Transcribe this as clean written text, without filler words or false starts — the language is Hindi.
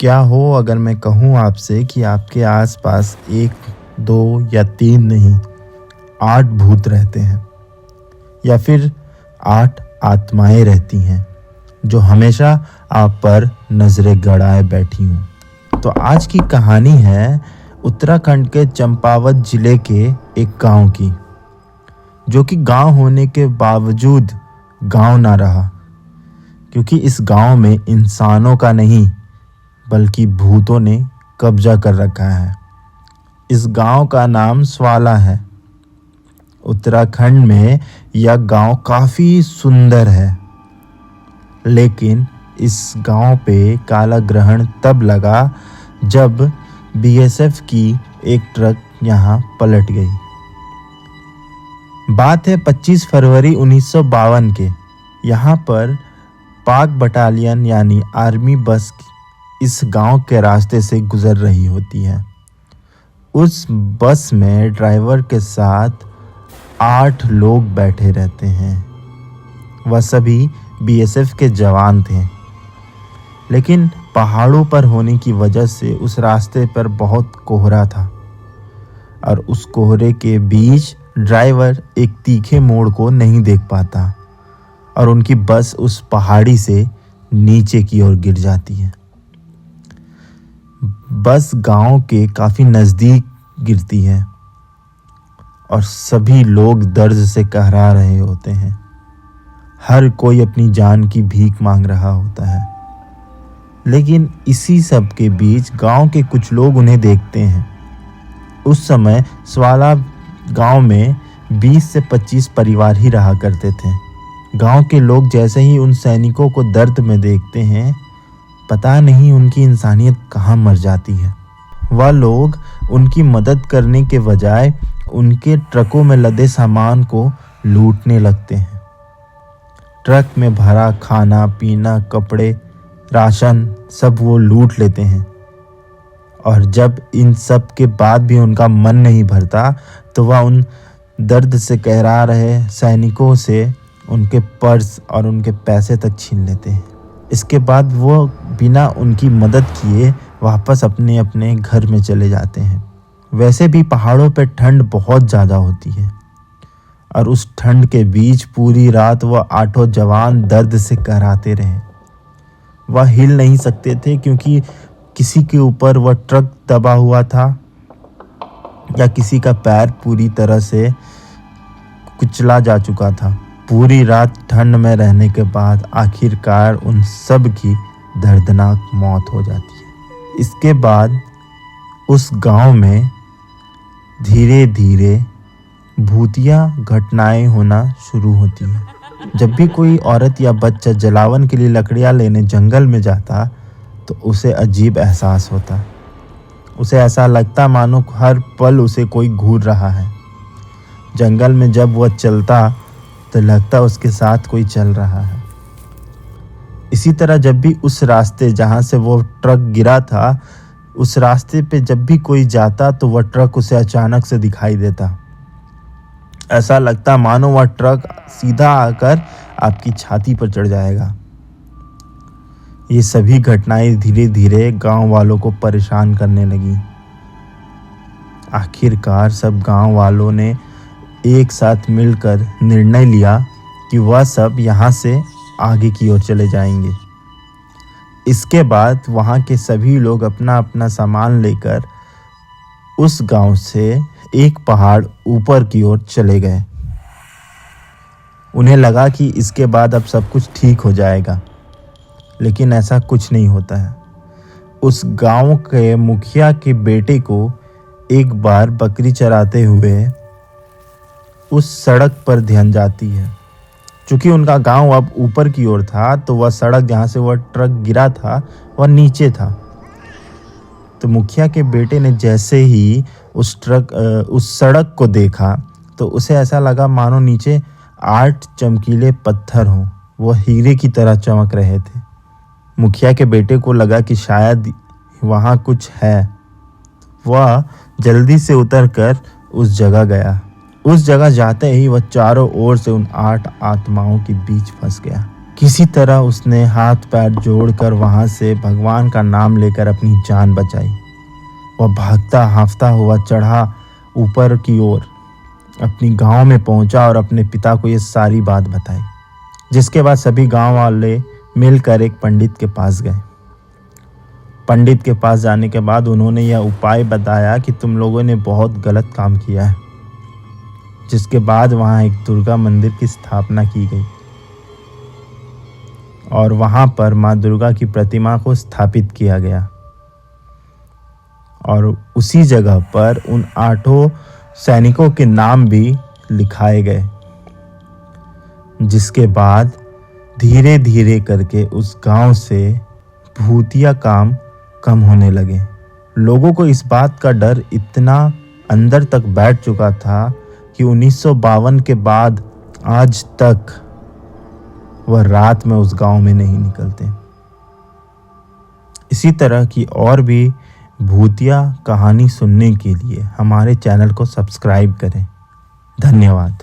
क्या हो अगर मैं कहूँ आपसे कि आपके आसपास 1, 2 या 3 नहीं 8 भूत रहते हैं या फिर 8 आत्माएं रहती हैं जो हमेशा आप पर नजरें गड़ाए बैठी हूँ। तो आज की कहानी है उत्तराखंड के चंपावत जिले के एक गांव की, जो कि गांव होने के बावजूद गांव ना रहा, क्योंकि इस गांव में इंसानों का नहीं बल्कि भूतों ने कब्जा कर रखा है। इस गांव का नाम स्वाला है। उत्तराखंड में यह गांव काफ़ी सुंदर है, लेकिन इस गांव पे काला ग्रहण तब लगा जब बीएसएफ की एक ट्रक यहाँ पलट गई। बात है 25 फरवरी 1952 के। यहाँ पर पाक बटालियन यानी आर्मी बस इस गांव के रास्ते से गुजर रही होती है। उस बस में ड्राइवर के साथ 8 लोग बैठे रहते हैं। वह सभी बीएसएफ के जवान थे, लेकिन पहाड़ों पर होने की वजह से उस रास्ते पर बहुत कोहरा था और उस कोहरे के बीच ड्राइवर एक तीखे मोड़ को नहीं देख पाता और उनकी बस उस पहाड़ी से नीचे की ओर गिर जाती है। बस गांव के काफ़ी नज़दीक गिरती है और सभी लोग दर्द से कहरा रहे होते हैं। हर कोई अपनी जान की भीख मांग रहा होता है, लेकिन इसी सब के बीच गांव के कुछ लोग उन्हें देखते हैं। उस समय स्वाला गांव में 20 से 25 परिवार ही रहा करते थे। गांव के लोग जैसे ही उन सैनिकों को दर्द में देखते हैं, पता नहीं उनकी इंसानियत कहाँ मर जाती है। वह लोग उनकी मदद करने के बजाय उनके ट्रकों में लदे सामान को लूटने लगते हैं। ट्रक में भरा खाना पीना, कपड़े, राशन सब वो लूट लेते हैं। और जब इन सब के बाद भी उनका मन नहीं भरता, तो वह उन दर्द से कहरा रहे सैनिकों से उनके पर्स और उनके पैसे तक छीन लेते हैं। इसके बाद वो बिना उनकी मदद किए वापस अपने अपने घर में चले जाते हैं। वैसे भी पहाड़ों पे ठंड बहुत ज़्यादा होती है और उस ठंड के बीच पूरी रात वह 8 जवान दर्द से कहराते रहे। वह हिल नहीं सकते थे, क्योंकि किसी के ऊपर वह ट्रक दबा हुआ था या किसी का पैर पूरी तरह से कुचला जा चुका था। पूरी रात ठंड में रहने के बाद आखिरकार उन सब की दर्दनाक मौत हो जाती है। इसके बाद उस गांव में धीरे धीरे भूतिया घटनाएं होना शुरू होती हैं। जब भी कोई औरत या बच्चा जलावन के लिए लकड़ियां लेने जंगल में जाता, तो उसे अजीब एहसास होता। उसे ऐसा लगता मानो हर पल उसे कोई घूर रहा है। जंगल में जब वह चलता तो लगता उसके साथ कोई चल रहा है। इसी तरह जब भी उस रास्ते जहाँ से वो ट्रक गिरा था, उस रास्ते पे जब भी कोई जाता, तो वह ट्रक उसे अचानक से दिखाई देता। ऐसा लगता मानो वह ट्रक सीधा आकर आपकी छाती पर चढ़ जाएगा। ये सभी घटनाएं धीरे धीरे गांव वालों को परेशान करने लगी। आखिरकार सब गांव वालों ने एक साथ मिलकर निर्णय लिया कि वह सब यहाँ से आगे की ओर चले जाएंगे। इसके बाद वहाँ के सभी लोग अपना अपना सामान लेकर उस गांव से एक पहाड़ ऊपर की ओर चले गए। उन्हें लगा कि इसके बाद अब सब कुछ ठीक हो जाएगा, लेकिन ऐसा कुछ नहीं होता है। उस गांव के मुखिया के बेटे को एक बार बकरी चराते हुए उस सड़क पर ध्यान जाती है। चूँकि उनका गांव अब ऊपर की ओर था, तो वह सड़क जहाँ से वह ट्रक गिरा था वह नीचे था। तो मुखिया के बेटे ने जैसे ही उस सड़क को देखा, तो उसे ऐसा लगा मानो नीचे 8 चमकीले पत्थर हों। वह हीरे की तरह चमक रहे थे। मुखिया के बेटे को लगा कि शायद वहाँ कुछ है। वह जल्दी से उतरकर उस जगह गया। उस जगह जाते ही वह चारों ओर से उन 8 आत्माओं के बीच फंस गया। किसी तरह उसने हाथ पैर जोड़कर वहां से भगवान का नाम लेकर अपनी जान बचाई। वह भागता हांफता हुआ चढ़ा ऊपर की ओर, अपनी गांव में पहुंचा और अपने पिता को ये सारी बात बताई। जिसके बाद सभी गांव वाले मिलकर एक पंडित के पास गए। पंडित के पास जाने के बाद उन्होंने यह उपाय बताया कि तुम लोगों ने बहुत गलत काम किया है। जिसके बाद वहां एक दुर्गा मंदिर की स्थापना की गई और वहां पर मां दुर्गा की प्रतिमा को स्थापित किया गया और उसी जगह पर उन 8 सैनिकों के नाम भी लिखाए गए। जिसके बाद धीरे धीरे करके उस गांव से भूतिया काम कम होने लगे। लोगों को इस बात का डर इतना अंदर तक बैठ चुका था कि 1952 के बाद आज तक वह रात में उस गांव में नहीं निकलते। इसी तरह की और भी भूतिया कहानी सुनने के लिए हमारे चैनल को सब्सक्राइब करें। धन्यवाद।